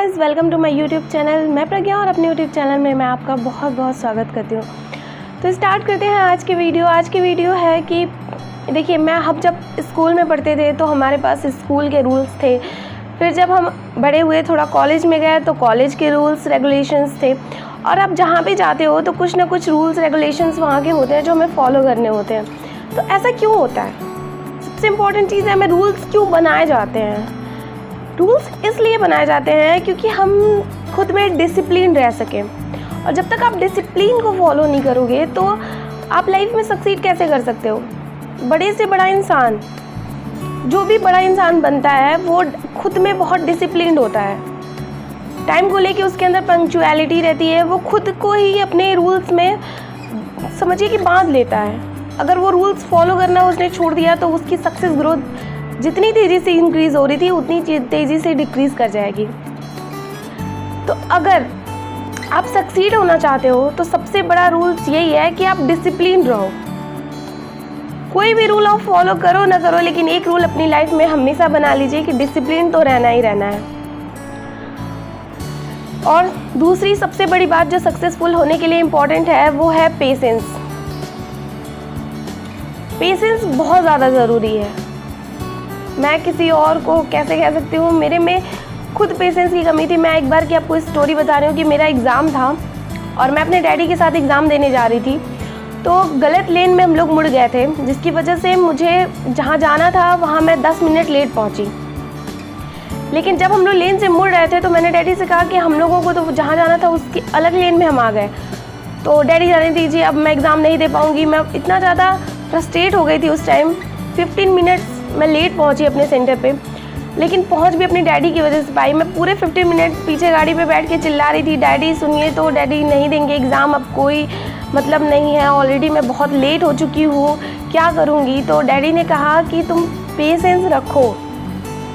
Guys, welcome to my YouTube channel. मैं प्रज्ञा और अपने यूट्यूब चैनल में मैं आपका बहुत बहुत स्वागत करती हूँ। तो स्टार्ट करते हैं आज की वीडियो है कि देखिए, हम जब स्कूल में पढ़ते थे तो हमारे पास स्कूल के रूल्स थे। फिर जब हम बड़े हुए, थोड़ा कॉलेज में गए तो कॉलेज के रूल्स रेगुलेशंस थे। और अब जहाँ भी जाते हो तो कुछ ना कुछ रूल्स रेगुलेशंस वहाँ के होते हैं जो हमें फॉलो करने होते हैं। तो ऐसा क्यों होता है? सबसे इम्पॉर्टेंट चीज़ है, हमें रूल्स क्यों बनाए जाते हैं? रूल्स इसलिए बनाए जाते हैं क्योंकि हम खुद में डिसिप्लिन रह सकें। और जब तक आप डिसिप्लिन को फॉलो नहीं करोगे तो आप लाइफ में सक्सीड कैसे कर सकते हो? बड़े से बड़ा इंसान, जो भी बड़ा इंसान बनता है वो खुद में बहुत डिसिप्लिन्ड होता है। टाइम को लेके उसके अंदर पंक्चुअलिटी रहती है। वो खुद को ही अपने रूल्स में समझिए कि बांध लेता है। अगर वो रूल्स फॉलो करना उसने छोड़ दिया तो उसकी सक्सेस ग्रोथ जितनी तेज़ी से इंक्रीज़ हो रही थी उतनी तेज़ी से डिक्रीज़ कर जाएगी। तो अगर आप सक्सीड होना चाहते हो तो सबसे बड़ा रूल्स यही है कि आप डिसिप्लिन रहो। कोई भी रूल आप फॉलो करो ना करो, लेकिन एक रूल अपनी लाइफ में हमेशा बना लीजिए कि डिसिप्लिन तो रहना ही रहना है। और दूसरी सबसे बड़ी बात जो सक्सेसफुल होने के लिए इम्पॉर्टेंट है वो है पेशेंस। पेशेंस बहुत ज़्यादा ज़रूरी है। मैं किसी और को कैसे कह सकती हूँ, मेरे में खुद पेशेंस की कमी थी। मैं एक बार की आपको स्टोरी बता रही हूँ कि मेरा एग्ज़ाम था और मैं अपने डैडी के साथ एग्ज़ाम देने जा रही थी। तो गलत लेन में हम लोग मुड़ गए थे, जिसकी वजह से मुझे जहाँ जाना था वहाँ मैं 10 मिनट लेट पहुँची। लेकिन जब हम लोग लेन से मुड़ रहे थे तो मैंने डैडी से कहा कि हम लोगों को तो जहाँ जाना था उसकी अलग लेन में हम आ गए। तो डैडी जाने दीजिए, अब मैं एग्ज़ाम नहीं दे पाऊँगी। मैं इतना ज़्यादा फ्रस्ट्रेट हो गई थी उस टाइम। 15 मिनट्स मैं लेट पहुंची अपने सेंटर पे, लेकिन पहुंच भी अपने डैडी की वजह से पाई। मैं पूरे 15 मिनट पीछे गाड़ी पे बैठ के चिल्ला रही थी, डैडी सुनिए। तो डैडी नहीं देंगे एग्ज़ाम, अब कोई मतलब नहीं है, ऑलरेडी मैं बहुत लेट हो चुकी हूँ, क्या करूँगी? तो डैडी ने कहा कि तुम पेशेंस रखो,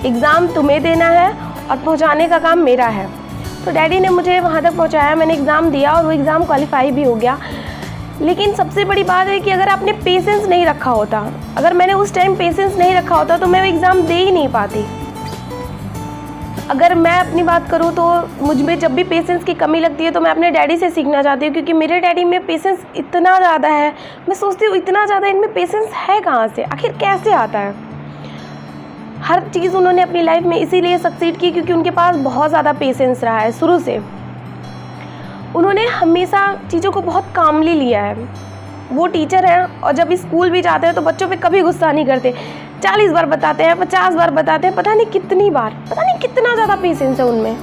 एग्ज़ाम तुम्हें देना है और पहुँचाने का काम मेरा है। तो डैडी ने मुझे वहाँ तक पहुँचाया, मैंने एग्ज़ाम दिया और वो एग्ज़ाम क्वालिफाई भी हो गया। लेकिन सबसे बड़ी बात है कि अगर आपने पेशेंस नहीं रखा होता, अगर मैंने उस टाइम पेशेंस नहीं रखा होता तो मैं वो एग्ज़ाम दे ही नहीं पाती। अगर मैं अपनी बात करूँ तो मुझ में जब भी पेशेंस की कमी लगती है तो मैं अपने डैडी से सीखना चाहती हूँ, क्योंकि मेरे डैडी में पेशेंस इतना ज़्यादा है। मैं सोचती हूँ इतना ज़्यादा इनमें पेशेंस है कहाँ से, आखिर कैसे आता है? हर चीज़ उन्होंने अपनी लाइफ में इसीलिए सक्सीड की क्योंकि उनके पास बहुत ज़्यादा पेशेंस रहा है शुरू से। उन्होंने हमेशा चीज़ों को बहुत कामली लिया है। वो टीचर हैं और जब स्कूल भी जाते हैं तो बच्चों पे कभी गुस्सा नहीं करते। 40 बार बताते हैं, 50 बार बताते हैं, पता नहीं कितनी बार, पता नहीं कितना ज़्यादा पेशेंस है उनमें।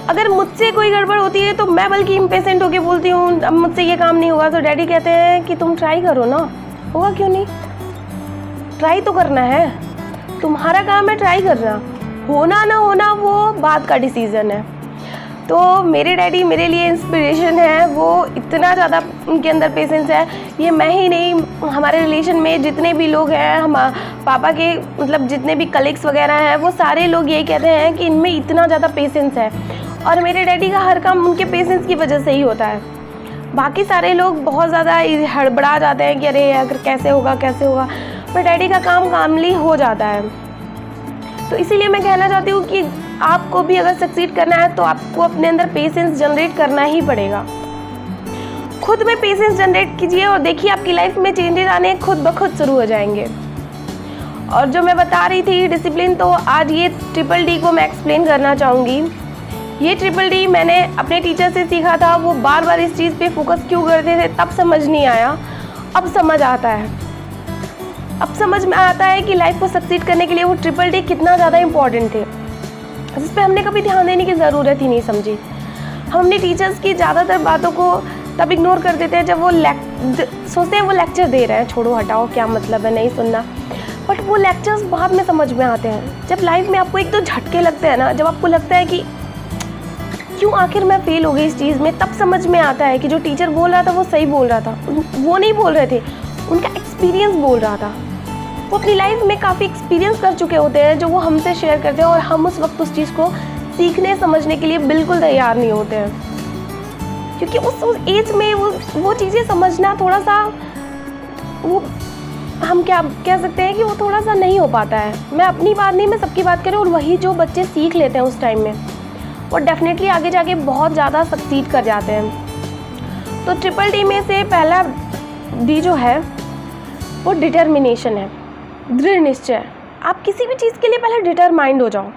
अगर मुझसे कोई गड़बड़ होती है तो मैं बल्कि इम्पेशेंट होकर बोलती हूँ अब मुझसे ये काम नहीं होगा। तो डैडी कहते हैं कि तुम ट्राई करो ना, होगा क्यों नहीं? ट्राई तो करना है, तुम्हारा काम है ट्राई करना। होना ना होना वो बात का डिसीज़न है। तो मेरे डैडी मेरे लिए इंस्पिरेशन है। वो इतना ज़्यादा उनके अंदर पेशेंस है। ये मैं ही नहीं, हमारे रिलेशन में जितने भी लोग हैं, हम पापा के मतलब जितने भी कलीग्स वगैरह हैं, वो सारे लोग यही कहते हैं कि इनमें इतना ज़्यादा पेशेंस है। और मेरे डैडी का हर काम उनके पेशेंस की वजह से ही होता है। बाकी सारे लोग बहुत ज़्यादा हड़बड़ा जाते हैं कि अरे अगर कैसे होगा कैसे होगा, पर डैडी का काम कामली हो जाता है। तो इसीलिए मैं कहना चाहती हूँ कि आपको भी अगर सक्सीड करना है तो आपको अपने अंदर पेशेंस जनरेट करना ही पड़ेगा। खुद में पेशेंस जनरेट कीजिए और देखिए आपकी लाइफ में चेंजेस आने खुद ब खुद शुरू हो जाएंगे। और जो मैं बता रही थी डिसिप्लिन, तो आज ये DDD को मैं एक्सप्लेन करना चाहूँगी। ये DDD मैंने अपने टीचर से सीखा था। वो बार बार इस चीज़ पे फोकस क्यों करते थे तब समझ नहीं आया, अब समझ आता है। अब समझ में आता है कि लाइफ को सक्सीड करने के लिए वो DDD कितना ज़्यादा इम्पॉर्टेंट थे, जिस पे हमने कभी ध्यान देने की ज़रूरत ही नहीं समझी। हम अपने टीचर्स की ज़्यादातर बातों को तब इग्नोर कर देते हैं जब वो सोचते हैं वो लेक्चर दे रहे हैं, छोड़ो हटाओ क्या मतलब है, नहीं सुनना। बट वो लेक्चर्स बाद में समझ में आते हैं जब लाइफ में आपको एक दो झटके लगते हैं ना, जब आपको लगता है कि क्यों आखिर मैं फेल हो गई इस चीज़ में, तब समझ में आता है कि जो टीचर बोल रहा था वो सही बोल रहा था। वो नहीं बोल रहे थे, उनका एक्सपीरियंस बोल रहा था। वो अपनी लाइफ में काफ़ी एक्सपीरियंस कर चुके होते हैं जो वो हमसे शेयर करते हैं, और हम उस वक्त उस चीज़ को सीखने समझने के लिए बिल्कुल तैयार नहीं होते हैं, क्योंकि उस एज में वो चीज़ें समझना थोड़ा सा वो हम क्या कह सकते हैं कि वो थोड़ा सा नहीं हो पाता है। मैं अपनी बात नहीं, मैं सबकी बात करूँ। और वही जो बच्चे सीख लेते हैं उस टाइम में, वो डेफिनेटली आगे जाके बहुत ज़्यादा सक्सीड कर जाते हैं। तो ट्रिपल डी में से पहला डी जो है वो डिटर्मिनेशन है, दृढ़ निश्चय। आप किसी भी चीज़ के लिए पहले डिटरमाइंड हो जाओ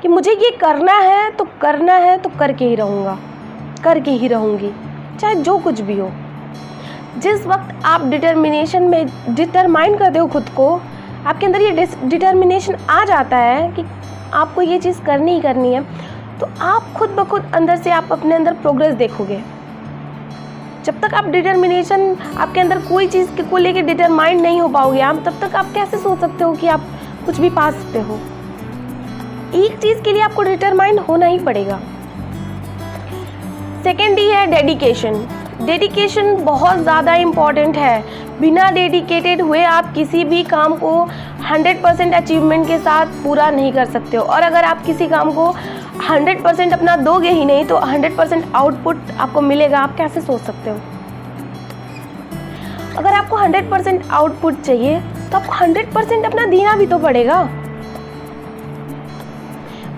कि मुझे ये करना है तो करना है, तो करके ही रहूँगा, करके ही रहूँगी, चाहे जो कुछ भी हो। जिस वक्त आप डिटर्मिनेशन में डिटरमाइन करते हो खुद को, आपके अंदर ये डिटर्मिनेशन आ जाता है कि आपको ये चीज़ करनी ही करनी है, तो आप खुद ब खुद अंदर से आप अपने अंदर प्रोग्रेस देखोगे। जब तक आप डिटर्मिनेशन, आपके अंदर कोई चीज़ को लेके डिटरमाइंड नहीं हो पाओगे आप, तब तक आप कैसे सोच सकते हो कि आप कुछ भी पा सकते हो। एक चीज़ के लिए आपको डिटरमाइंड होना ही पड़ेगा। सेकेंड डी है डेडिकेशन। डेडिकेशन बहुत ज़्यादा इम्पॉर्टेंट है। बिना डेडिकेटेड हुए आप किसी भी काम को 100% अचीवमेंट के साथ पूरा नहीं कर सकते हो। और अगर आप किसी काम को 100% अपना दोगे ही नहीं तो 100% आउटपुट आपको मिलेगा, आप कैसे सोच सकते हो। अगर आपको 100% आउटपुट चाहिए तो आपको 100% अपना देना भी तो पड़ेगा।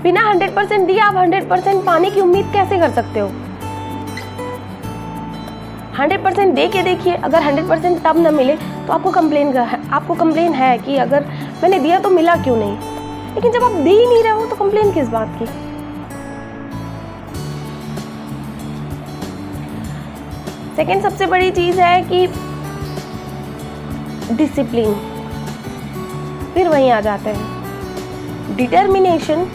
बिना 100% दिए आप 100% पाने की उम्मीद कैसे कर सकते हो। 100% दे के देखिए, अगर 100% तब ना मिले तो आपको कंप्लेन है कि अगर मैंने दिया तो मिला क्यों नहीं। लेकिन जब आप दे ही नहीं रहे हो तो कंप्लेन किस बात की। सेकेंड सबसे बड़ी चीज़ है कि डिसिप्लिन। फिर वहीं आ जाते हैं डिटर्मिनेशन,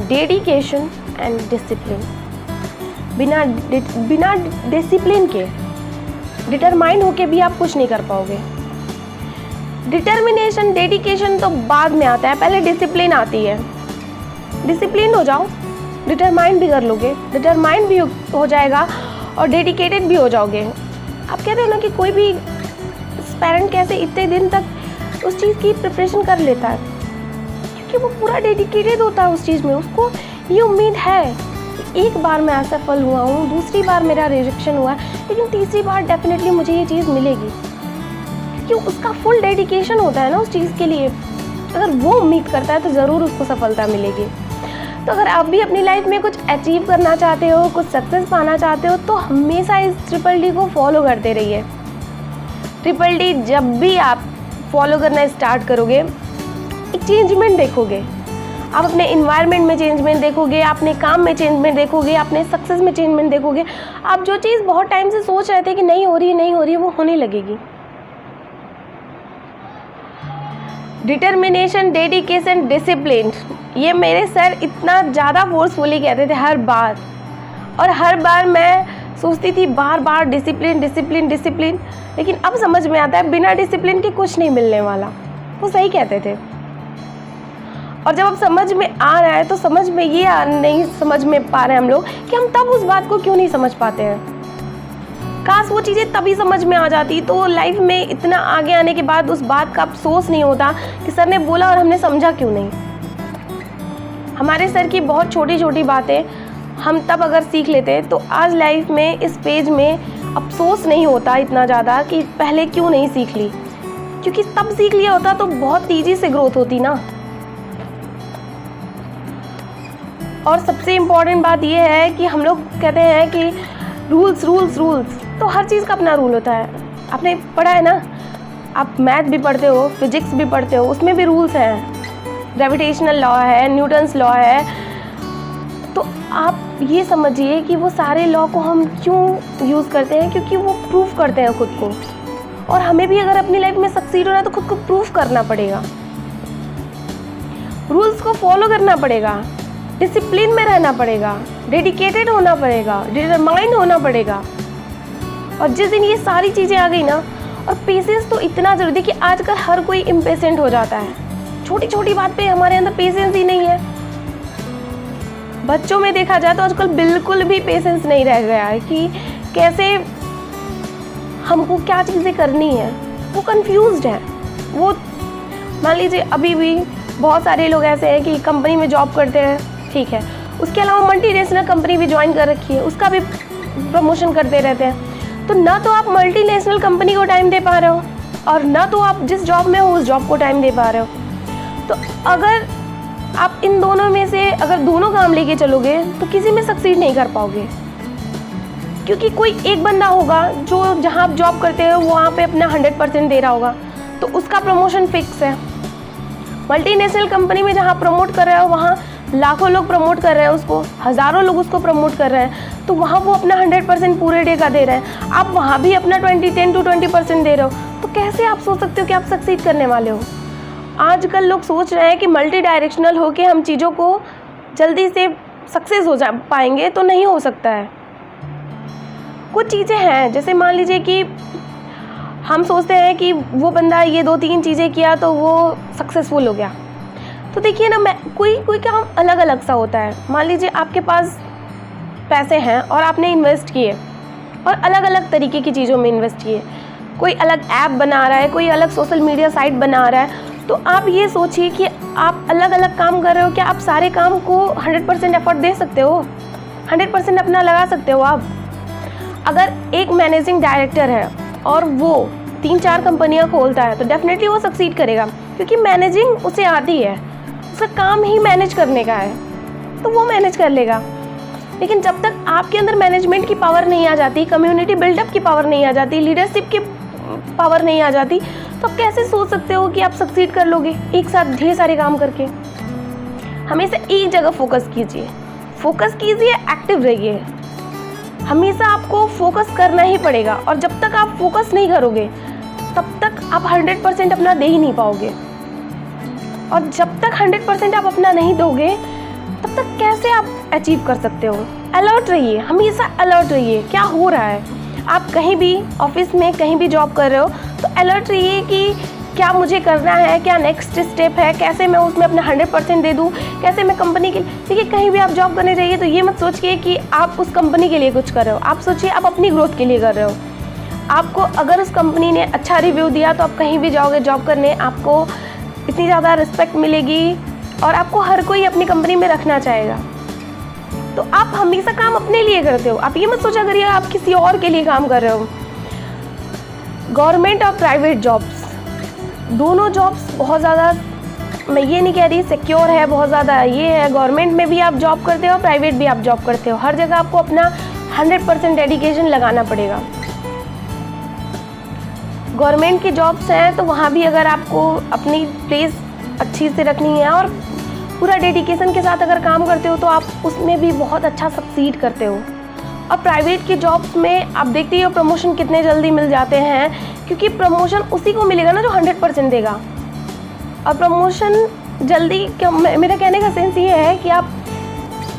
डेडिकेशन एंड डिसिप्लिन। बिना डिसिप्लिन के, डिटरमाइंड होके भी आप कुछ नहीं कर पाओगे। डिटर्मिनेशन, डेडिकेशन तो बाद में आता है, पहले डिसिप्लिन आती है। डिसिप्लिन हो जाओ, डिटरमाइंड भी कर लोगे, डिटरमाइंड भी हो जाएगा और डेडिकेटेड भी हो जाओगे। आप कहते हो ना कि कोई भी पेरेंट कैसे इतने दिन तक उस चीज़ की प्रिपरेशन कर लेता है, क्योंकि वो पूरा डेडिकेटेड होता है उस चीज़ में। उसको ये उम्मीद है कि एक बार मैं असफल हुआ हूँ, दूसरी बार मेरा रिजेक्शन हुआ है, लेकिन तीसरी बार डेफिनेटली मुझे ये चीज़ मिलेगी, क्योंकि उसका फुल डेडिकेशन होता है ना उस चीज़ के लिए। अगर वो उम्मीद करता है तो ज़रूर उसको सफलता मिलेगी। तो अगर आप भी अपनी लाइफ में कुछ अचीव करना चाहते हो, कुछ सक्सेस पाना चाहते हो, तो हमेशा इस ट्रिपल डी को फॉलो करते रहिए। ट्रिपल डी जब भी आप फॉलो करना स्टार्ट करोगे, एक चेंजमेंट देखोगे। आप अपने इन्वायरमेंट में चेंजमेंट देखोगे, अपने काम में चेंजमेंट देखोगे, अपने सक्सेस में चेंजमेंट देखोगे। आप जो चीज़ बहुत टाइम से सोच रहे थे कि नहीं हो रही, वो होने लगेगी। डिटर्मिनेशन, डेडिकेशन, डिसिप्लिन, ये मेरे सर इतना ज़्यादा फोर्सफुली कहते थे हर बार, और हर बार मैं सोचती थी बार बार डिसिप्लिन डिसिप्लिन डिसिप्लिन। लेकिन अब समझ में आता है बिना डिसिप्लिन के कुछ नहीं मिलने वाला। वो सही कहते थे। और जब अब समझ में आ रहा है तो समझ में ये नहीं समझ में पा रहे हैं हम लोग कि हम तब उस बात को क्यों नहीं समझ पाते हैं। काश वो चीज़ें तभी समझ में आ जाती तो लाइफ में इतना आगे आने के बाद उस बात का अफसोस नहीं होता कि सर ने बोला और हमने समझा क्यों नहीं। हमारे सर की बहुत छोटी छोटी बातें हम तब अगर सीख लेते तो आज लाइफ में इस पेज में अफसोस नहीं होता इतना ज़्यादा कि पहले क्यों नहीं सीख ली, क्योंकि तब सीख लिया होता तो बहुत तेज़ी से ग्रोथ होती ना। और सबसे इम्पॉर्टेंट बात यह है कि हम लोग कहते हैं कि रूल्स रूल्स रूल्स, तो हर चीज़ का अपना रूल होता है। आपने पढ़ा है ना, आप मैथ भी पढ़ते हो, फिजिक्स भी पढ़ते हो, उसमें भी रूल्स हैं। ग्रेविटेशनल लॉ है, न्यूटन्स लॉ है। तो आप ये समझिए कि वो सारे लॉ को हम क्यों यूज़ करते हैं, क्योंकि वो प्रूफ करते हैं खुद को। और हमें भी अगर अपनी लाइफ में सक्सीड होना है तो खुद को प्रूफ करना पड़ेगा, रूल्स को फॉलो करना पड़ेगा, डिसिप्लिन में रहना पड़ेगा, डेडिकेटेड होना पड़ेगा, डिटरमाइंड होना पड़ेगा। और जिस दिन ये सारी चीज़ें आ गई ना, और पेशेंस तो इतना ज़रूरी है कि आजकल हर कोई इम्पेशेंट हो जाता है। छोटी छोटी बात पे हमारे अंदर पेशेंस ही नहीं है। बच्चों में देखा जाए तो आजकल बिल्कुल भी पेशेंस नहीं रह गया है कि कैसे हमको क्या चीज़ें करनी है। वो कंफ्यूज्ड है। वो मान लीजिए अभी भी बहुत सारे लोग ऐसे हैं कि कंपनी में जॉब करते हैं, ठीक है, उसके अलावा मल्टीनेशनल कंपनी भी ज्वाइन कर रखी है, उसका भी प्रमोशन करते रहते हैं। तो ना तो आप मल्टीनेशनल कंपनी को टाइम दे पा रहे हो, और ना तो आप जिस जॉब में हो उस जॉब को टाइम दे पा रहे हो। तो अगर आप इन दोनों में से अगर दोनों काम लेके चलोगे तो किसी में सक्सीड नहीं कर पाओगे, क्योंकि कोई एक बंदा होगा जो जहाँ आप जॉब करते हो वहाँ पे अपना 100% दे रहा होगा, तो उसका प्रमोशन फिक्स है। मल्टीनेशनल कंपनी में जहाँ प्रमोट कर रहे हो वहाँ लाखों लोग प्रमोट कर रहे हैं उसको, हज़ारों लोग उसको प्रमोट कर रहे हैं, तो वहाँ वो अपना 100% पूरे डे का दे रहे हैं, आप वहाँ भी अपना 10 to 20% दे रहे हो, तो कैसे आप सोच सकते हो कि आप सक्सीड करने वाले हो। आजकल लोग सोच रहे हैं कि मल्टी डायरेक्शनल होके हम चीज़ों को जल्दी से सक्सेस हो जा पाएंगे, तो नहीं हो सकता है। कुछ चीज़ें हैं, जैसे मान लीजिए कि हम सोचते हैं कि वो बंदा ये 2-3 चीज़ें किया तो वो सक्सेसफुल हो गया, तो देखिए ना, मैं कोई काम अलग अलग सा होता है। मान लीजिए आपके पास पैसे हैं और आपने इन्वेस्ट किए और अलग अलग तरीके की चीज़ों में इन्वेस्ट किए, कोई अलग ऐप बना रहा है, कोई अलग सोशल मीडिया साइट बना रहा है, तो आप ये सोचिए कि आप अलग अलग काम कर रहे हो, क्या आप सारे काम को 100% एफर्ट दे सकते हो, 100% अपना लगा सकते हो आप। अगर एक मैनेजिंग डायरेक्टर है और वो 3-4 कंपनियां खोलता है तो डेफिनेटली वो सक्सीड करेगा, क्योंकि मैनेजिंग उसे आती है, उसका काम ही मैनेज करने का है, तो वो मैनेज कर लेगा। लेकिन जब तक आपके अंदर मैनेजमेंट की पावर नहीं आ जाती, कम्युनिटी बिल्डअप की पावर नहीं आ जाती, लीडरशिप की पावर नहीं आ जाती, तो आप कैसे सोच सकते हो कि आप सक्सीड कर लोगे एक साथ ढेर सारे काम करके। हमेशा एक जगह फोकस कीजिए, एक्टिव रहिए। हमेशा आपको फोकस करना ही पड़ेगा, और जब तक आप फोकस नहीं करोगे तब तक आप 100% अपना दे ही नहीं पाओगे, और जब तक 100% आप अपना नहीं दोगे तब तक कैसे आप अचीव कर सकते हो। अलर्ट रहिए, हमेशा अलर्ट रहिए, क्या हो रहा है। आप कहीं भी ऑफिस में कहीं भी जॉब कर रहे हो तो अलर्ट रहिए कि क्या मुझे करना है, क्या नेक्स्ट स्टेप है, कैसे मैं उसमें अपना 100% दे दूँ, कैसे मैं कंपनी के लिए। देखिए, कहीं भी आप जॉब करने जाइए तो ये मत सोचिए कि आप उस कंपनी के लिए कुछ कर रहे हो, आप सोचिए आप अपनी ग्रोथ के लिए कर रहे हो। आपको अगर उस कंपनी ने अच्छा रिव्यू दिया तो आप कहीं भी जाओगे जॉब करने, आपको इतनी ज़्यादा रिस्पेक्ट मिलेगी और आपको हर कोई अपनी कंपनी में रखना चाहेगा। तो आप हमेशा काम अपने लिए करते हो, आप ये मत सोचा करिए आप किसी और के लिए काम कर रहे हो। गवर्नमेंट और प्राइवेट जॉब्स, दोनों जॉब्स बहुत ज़्यादा, मैं ये नहीं कह रही सिक्योर है बहुत ज़्यादा, ये है गवर्नमेंट में भी आप जॉब करते हो, प्राइवेट भी आप जॉब करते हो, हर जगह आपको अपना 100% डेडिकेशन लगाना पड़ेगा। गवर्नमेंट की जॉब्स हैं तो वहाँ भी अगर आपको अपनी प्लेस अच्छी से रखनी है और पूरा डेडिकेशन के साथ अगर काम करते हो तो आप उसमें भी बहुत अच्छा सक्सीड करते हो। और प्राइवेट की जॉब्स में आप देखते ही हो प्रमोशन कितने जल्दी मिल जाते हैं, क्योंकि प्रमोशन उसी को मिलेगा ना जो 100% देगा। और प्रमोशन जल्दी, मेरा कहने का सेंस ये है कि आप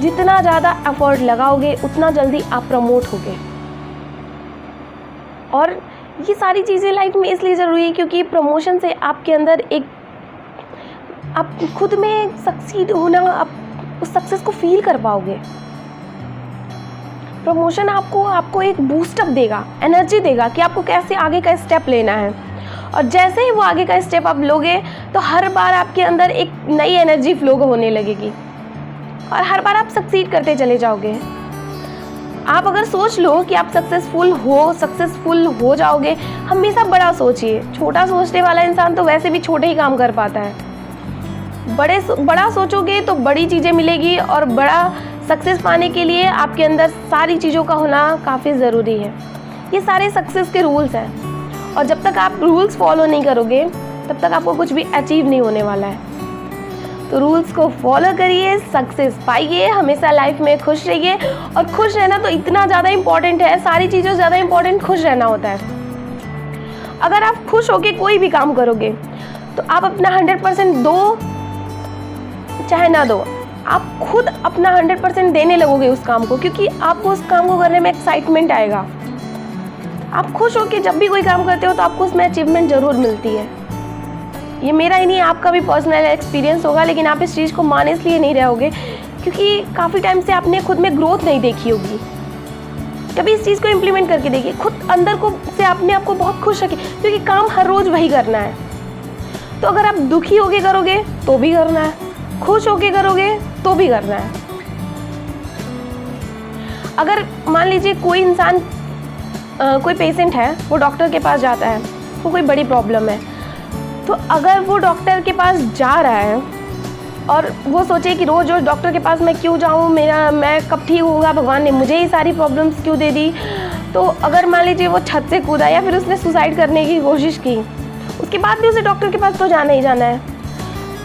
जितना ज़्यादा एफर्ट लगाओगे उतना जल्दी आप प्रमोट होगे। और ये सारी चीज़ें लाइफ में इसलिए ज़रूरी है क्योंकि प्रमोशन से आपके अंदर एक, आप खुद में सक्सीड होना, आप उस सक्सेस को फील कर पाओगे। प्रमोशन आपको एक बूस्टअप देगा, एनर्जी देगा कि आपको कैसे आगे का स्टेप लेना है। और जैसे ही वो आगे का स्टेप आप लोगे तो हर बार आपके अंदर एक नई एनर्जी फ्लो होने लगेगी और हर बार आप सक्सीड करते चले जाओगे। आप अगर सोच लो कि आप सक्सेसफुल हो जाओगे, हमेशा बड़ा सोचिए। छोटा सोचने वाला इंसान तो वैसे भी छोटे ही काम कर पाता है। बड़ा सोचोगे तो बड़ी चीज़ें मिलेगी, और बड़ा सक्सेस पाने के लिए आपके अंदर सारी चीज़ों का होना काफ़ी ज़रूरी है। ये सारे सक्सेस के रूल्स हैं, और जब तक आप रूल्स फॉलो नहीं करोगे तब तक आपको कुछ भी अचीव नहीं होने वाला है। तो रूल्स को फॉलो करिए, सक्सेस पाइए, हमेशा लाइफ में खुश रहिए। और खुश रहना तो इतना ज़्यादा इम्पॉर्टेंट है, सारी चीज़ों से ज़्यादा इम्पॉर्टेंट खुश रहना होता है। अगर आप खुश होके कोई भी काम करोगे तो आप अपना 100% दो चाहे ना दो, आप खुद अपना 100% देने लगोगे उस काम को, क्योंकि आपको उस काम को करने में एक्साइटमेंट आएगा। आप खुश होके जब भी कोई काम करते हो तो आपको उसमें अचीवमेंट ज़रूर मिलती है। ये मेरा ही नहीं, आपका भी पर्सनल एक्सपीरियंस होगा, लेकिन आप इस चीज़ को मान इसलिए नहीं रहे होगे क्योंकि काफ़ी टाइम से आपने खुद में ग्रोथ नहीं देखी होगी। कभी इस चीज़ को इम्प्लीमेंट करके देखिए, खुद अंदर को से अपने आप को बहुत खुश रखिए, क्योंकि काम हर रोज़ वही करना है। तो अगर आप दुखी होके करोगे तो भी करना है, खुश होके करोगे तो भी करना है। अगर मान लीजिए कोई इंसान, कोई पेशेंट है, वो डॉक्टर के पास जाता है उसको कोई बड़ी प्रॉब्लम है, तो अगर वो डॉक्टर के पास जा रहा है और वो सोचे कि रोज़ रोज़ डॉक्टर के पास मैं क्यों जाऊँ, मैं कब ठीक होऊंगा, भगवान ने मुझे ही सारी प्रॉब्लम्स क्यों दे दी। तो अगर मान लीजिए वो छत से कूदा या फिर उसने सुसाइड करने की कोशिश की, उसके बाद भी उसे डॉक्टर के पास तो जाना ही जाना है।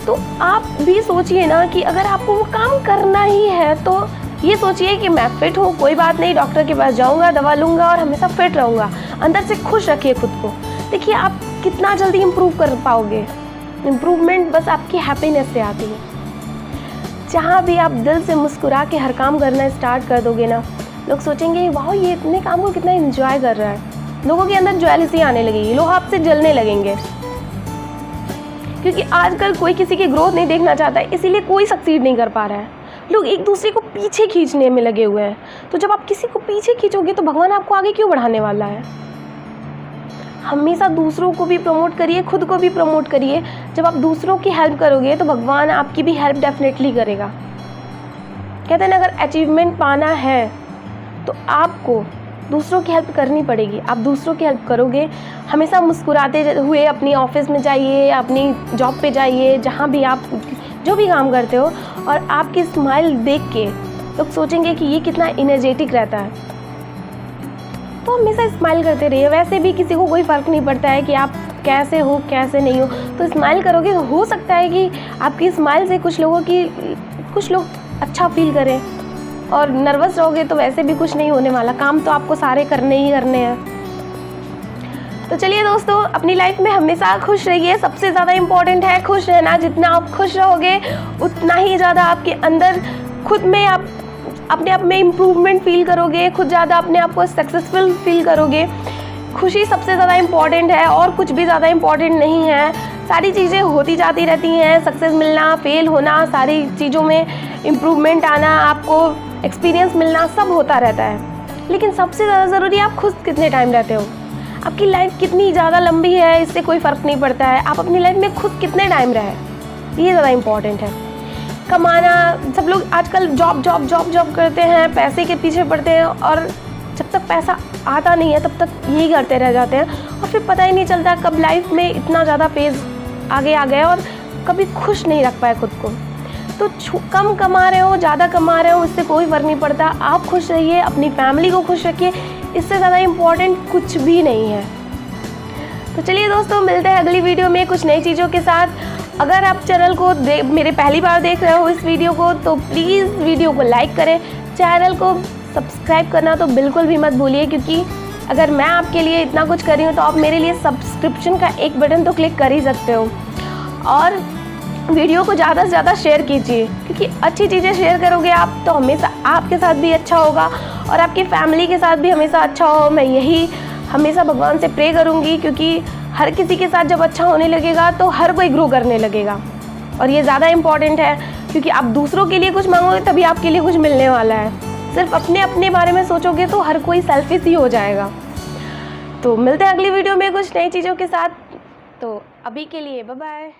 तो आप भी सोचिए ना कि अगर आपको वो काम करना ही है तो ये सोचिए कि मैं फिट हूँ, कोई बात नहीं, डॉक्टर के पास जाऊँगा, दवा लूँगा और हमेशा फिट रहूँगा। अंदर से खुश रखिए खुद को। देखिए आप कितना जल्दी इम्प्रूव कर पाओगे। इम्प्रूवमेंट बस आपकी हैप्पीनेस से आती है। जहाँ भी आप दिल से मुस्कुरा के हर काम करना स्टार्ट कर दोगे ना, लोग सोचेंगे वाह ये इतने काम को कितना एंजॉय कर रहा है। लोगों के अंदर ज्वेलसी आने लगेगी, लोग आपसे जलने लगेंगे, क्योंकि आजकल कोई किसी की ग्रोथ नहीं देखना चाहता है, इसीलिए कोई सक्सीड नहीं कर पा रहा है। लोग एक दूसरे को पीछे खींचने में लगे हुए हैं। तो जब आप किसी को पीछे खींचोगे तो भगवान आपको आगे क्यों बढ़ाने वाला है। हमेशा दूसरों को भी प्रमोट करिए, खुद को भी प्रमोट करिए। जब आप दूसरों की हेल्प करोगे तो भगवान आपकी भी हेल्प डेफिनेटली करेगा। कहते हैं ना, अगर अचीवमेंट पाना है तो आपको दूसरों की हेल्प करनी पड़ेगी। आप दूसरों की हेल्प करोगे, हमेशा मुस्कुराते हुए अपनी ऑफिस में जाइए, अपनी जॉब पे जाइए, जहाँ भी आप जो भी काम करते हो, और आपकी स्माइल देख के लोग सोचेंगे कि ये कितना एनर्जेटिक रहता है। तो हमेशा स्माइल करते रहिए। वैसे भी किसी को कोई फ़र्क नहीं पड़ता है कि आप कैसे हो कैसे नहीं हो, तो स्माइल करोगे तो हो सकता है कि आपकी स्माइल से कुछ लोग अच्छा फील करें। और नर्वस रहोगे तो वैसे भी कुछ नहीं होने वाला, काम तो आपको सारे करने ही करने हैं। तो चलिए दोस्तों, अपनी लाइफ में हमेशा खुश रहिए। सबसे ज़्यादा इम्पॉर्टेंट है खुश रहना। जितना आप खुश रहोगे उतना ही ज़्यादा आपके अंदर खुद में आप अपने आप में इम्प्रूवमेंट फील करोगे, खुद ज़्यादा अपने आप को सक्सेसफुल फील करोगे। खुशी सबसे ज़्यादा इम्पॉर्टेंट है और कुछ भी ज़्यादा इम्पॉर्टेंट नहीं है। सारी चीज़ें होती जाती रहती हैं, सक्सेस मिलना, फेल होना, सारी चीज़ों में इम्प्रूवमेंट आना, आपको एक्सपीरियंस मिलना, सब होता रहता है। लेकिन सबसे ज़्यादा ज़रूरी आप खुद कितने टाइम रहते हो। आपकी लाइफ कितनी ज़्यादा लंबी है इससे कोई फ़र्क नहीं पड़ता है, आप अपनी लाइफ में खुद कितने टाइम रहे, ये ज़्यादा इम्पॉर्टेंट है। कमाना, सब लोग आजकल जॉब करते हैं, पैसे के पीछे पड़ते हैं, और जब तक पैसा आता नहीं है तब तक यही करते रह जाते हैं, और फिर पता ही नहीं चलता कब लाइफ में इतना ज़्यादा फेज़ आगे आ गया और कभी खुश नहीं रख पाए खुद को। तो कम कमा रहे हो, ज़्यादा कमा रहे हो, इससे कोई फ़र्क नहीं पड़ता। आप खुश रहिए, अपनी फैमिली को खुश रखिए, इससे ज़्यादा इम्पॉर्टेंट कुछ भी नहीं है। तो चलिए दोस्तों, मिलते हैं अगली वीडियो में कुछ नई चीज़ों के साथ। अगर आप चैनल को मेरे पहली बार देख रहे हो इस वीडियो को, तो प्लीज़ वीडियो को लाइक करें, चैनल को सब्सक्राइब करना तो बिल्कुल भी मत भूलिए, क्योंकि अगर मैं आपके लिए इतना कुछ कर रही हूँ तो आप मेरे लिए सब्सक्रिप्शन का एक बटन तो क्लिक कर ही सकते हो। और वीडियो को ज़्यादा से ज़्यादा शेयर कीजिए, क्योंकि अच्छी चीज़ें शेयर करोगे आप तो हमेशा आपके साथ भी अच्छा होगा और आपकी फैमिली के साथ भी हमेशा अच्छा हो। मैं यही हमेशा भगवान से प्रे करूँगी, क्योंकि हर किसी के साथ जब अच्छा होने लगेगा तो हर कोई ग्रो करने लगेगा। और ये ज़्यादा इम्पॉर्टेंट है, क्योंकि आप दूसरों के लिए कुछ मांगोगे तभी आपके लिए कुछ मिलने वाला है। सिर्फ अपने बारे में सोचोगे तो हर कोई सेल्फिश ही हो जाएगा। तो मिलते हैं अगली वीडियो में कुछ नई चीज़ों के साथ। तो अभी के लिए बाय बाय।